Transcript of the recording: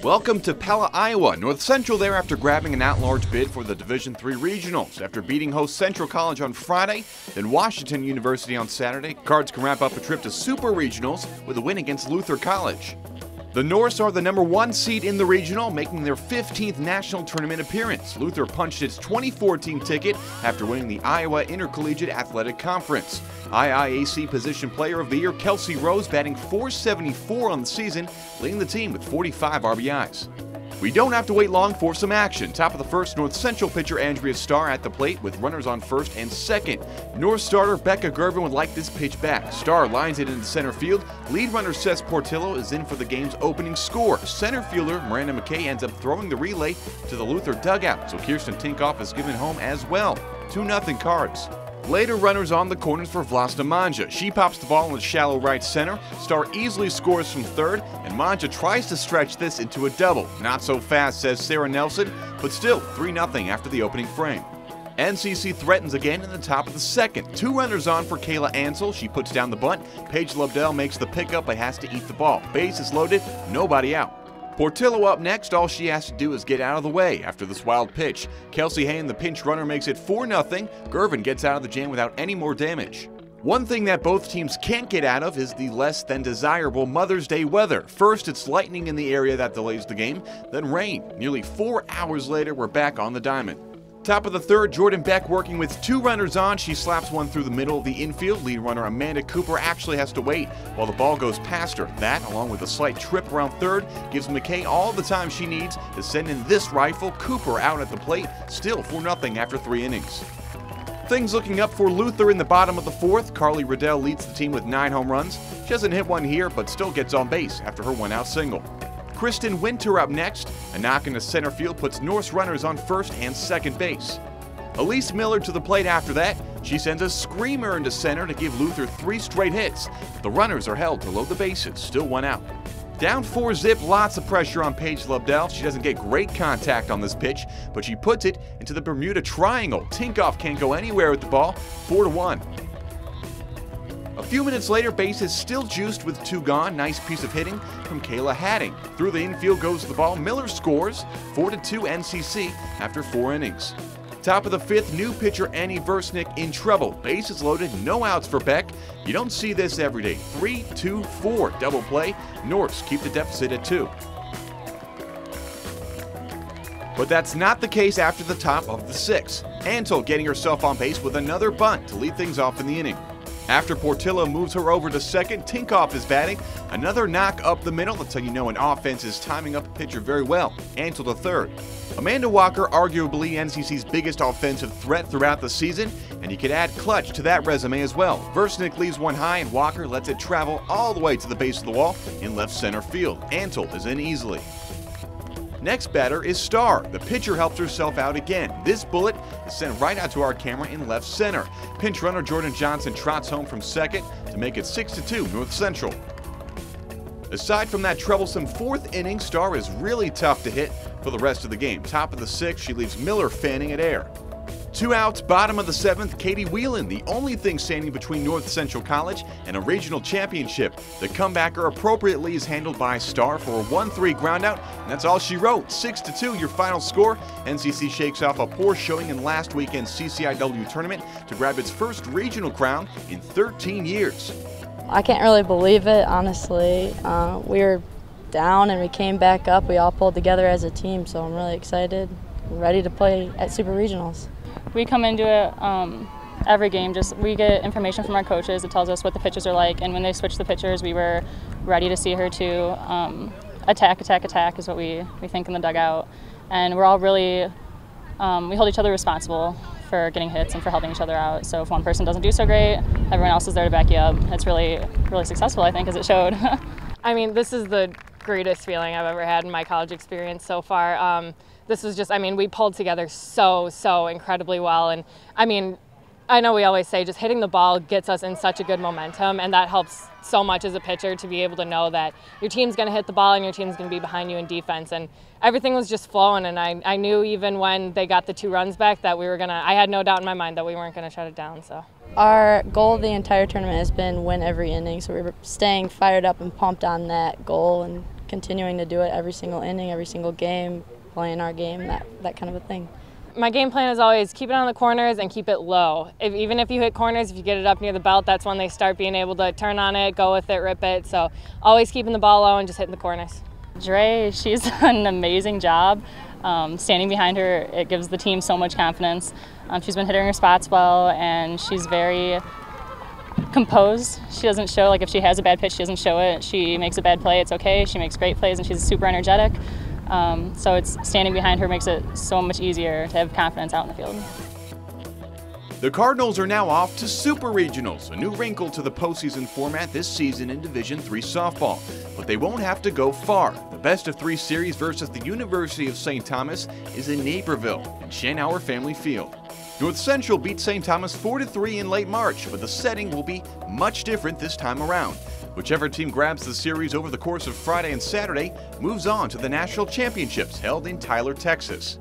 Welcome to Pella, Iowa. North Central there after grabbing an at-large bid for the Division III Regionals. After beating host Central College on Friday, then Washington University on Saturday, Cards can wrap up a trip to Super Regionals with a win against Luther College. The Norse are the #1 seed in the regional, making their 15th national tournament appearance. Luther punched its 2014 ticket after winning the Iowa Intercollegiate Athletic Conference. IIAC Position Player of the Year Kelsey Rose batting .474 on the season, leading the team with 45 RBIs. We don't have to wait long for some action. Top of the first, North Central pitcher Andrea Starr at the plate with runners on first and second. North starter Becca Gervin would like this pitch back. Starr lines it into center field. Lead runner Seth Portillo is in for the game's opening score. Center fielder Miranda McKay ends up throwing the relay to the Luther dugout, so Kirsten Tinkoff is given home as well. 2-0 Cards. Later, runners on the corners for Vlasta Manja. She pops the ball in the shallow right center. Starr easily scores from third, and Manja tries to stretch this into a double. Not so fast, says Sarah Nelson, but still 3-0 after the opening frame. NCC threatens again in the top of the second. 2 runners on for Kayla Ansel. She puts down the bunt. Paige Lobdell makes the pickup but has to eat the ball. Base is loaded, nobody out. Portillo up next. All she has to do is get out of the way after this wild pitch. Kelsey Hayne, the pinch runner, makes it 4-0. Gervin gets out of the jam without any more damage. One thing that both teams can't get out of is the less than desirable Mother's Day weather. First, it's lightning in the area that delays the game, then rain. Nearly 4 hours later, we're back on the diamond. Top of the third, Jordan Beck working with 2 runners on. She slaps one through the middle of the infield. Lead runner Amanda Cooper actually has to wait while the ball goes past her. That, along with a slight trip around third, gives McKay all the time she needs to send in this rifle. Cooper out at the plate, still 4-0 after 3 innings. Things looking up for Luther in the bottom of the fourth. Carly Riddell leads the team with 9 home runs. She hasn't hit one here, but still gets on base after her one-out single. Kristen Winter up next. A knock into center field puts Norse runners on first and second base. Elise Miller to the plate after that. She sends a screamer into center to give Luther 3 straight hits. The runners are held to load the bases, still 1 out. Down 4-zip, lots of pressure on Paige Lobdell. She doesn't get great contact on this pitch, but she puts it into the Bermuda Triangle. Tinkoff can't go anywhere with the ball, 4-1. A few minutes later, base is still juiced with 2 gone. Nice piece of hitting from Kayla Hadding. Through the infield goes the ball. Miller scores, 4-2 NCC after 4 innings. Top of the fifth, new pitcher Annie Versnick in trouble. Bases loaded, no outs for Beck. You don't see this every day. 3-2-4 double play. Norse keep the deficit at 2. But that's not the case after the top of the sixth. Ansel getting herself on base with another bunt to lead things off in the inning. After Portillo moves her over to second, Tinkoff is batting. Another knock up the middle. That's how you know an offense is timing up a pitcher very well. Ansel to third. Amanda Walker, arguably NCC's biggest offensive threat throughout the season, and you could add clutch to that resume as well. Versnick leaves one high, and Walker lets it travel all the way to the base of the wall in left center field. Ansel is in easily. Next batter is Starr. The pitcher helps herself out again. This bullet is sent right out to our camera in left center. Pinch runner Jordan Johnson trots home from second to make it 6-2 North Central. Aside from that troublesome 4th inning, Starr is really tough to hit for the rest of the game. Top of the 6th, she leaves Miller fanning at air. 2 outs, bottom of the 7th, Katie Whelan, the only thing standing between North Central College and a regional championship. The comebacker appropriately is handled by Starr for a 1-3 groundout, and that's all she wrote. 6-2 your final score. NCC shakes off a poor showing in last weekend's CCIW tournament to grab its first regional crown in 13 years. I can't really believe it, honestly. We were down and we came back up. We all pulled together as a team, so I'm really excited, ready to play at Super Regionals. We come into it every game, we get information from our coaches. It tells us what the pitches are like, and when they switch the pitchers, we were ready to see her to attack is what we think in the dugout. And we're all really, we hold each other responsible for getting hits and for helping each other out. So if one person doesn't do so great, everyone else is there to back you up. It's really, really successful, I think, as it showed. I mean, this is the greatest feeling I've ever had in my college experience so far. This was just, we pulled together so incredibly well. And I know we always say just hitting the ball gets us in such a good momentum, and that helps so much as a pitcher to be able to know that your team's going to hit the ball and your team's going to be behind you in defense. And everything was just flowing, and I knew even when they got the 2 runs back that I had no doubt in my mind that we weren't going to shut it down. So Our goal the entire tournament has been win every inning, so we're staying fired up and pumped on that goal and continuing to do it every single inning, every single game, playing our game, that kind of a thing. My game plan is always keep it on the corners and keep it low. Even if you hit corners, if you get it up near the belt, that's when they start being able to turn on it, go with it, rip it. So always keeping the ball low and just hitting the corners. Dre, she's done an amazing job. Standing behind her, it gives the team so much confidence. She's been hitting her spots well, and she's very composed. She doesn't show, like if she has a bad pitch, she doesn't show it. She makes a bad play, it's okay. She makes great plays, and she's super energetic. So it's standing behind her makes it so much easier to have confidence out in the field. The Cardinals are now off to Super Regionals, a new wrinkle to the postseason format this season in Division III softball. But they won't have to go far. The best-of-3 series versus the University of St. Thomas is in Naperville and Schanauer Family Field. North Central beat St. Thomas 4-3 in late March, but the setting will be much different this time around. Whichever team grabs the series over the course of Friday and Saturday moves on to the national championships held in Tyler, Texas.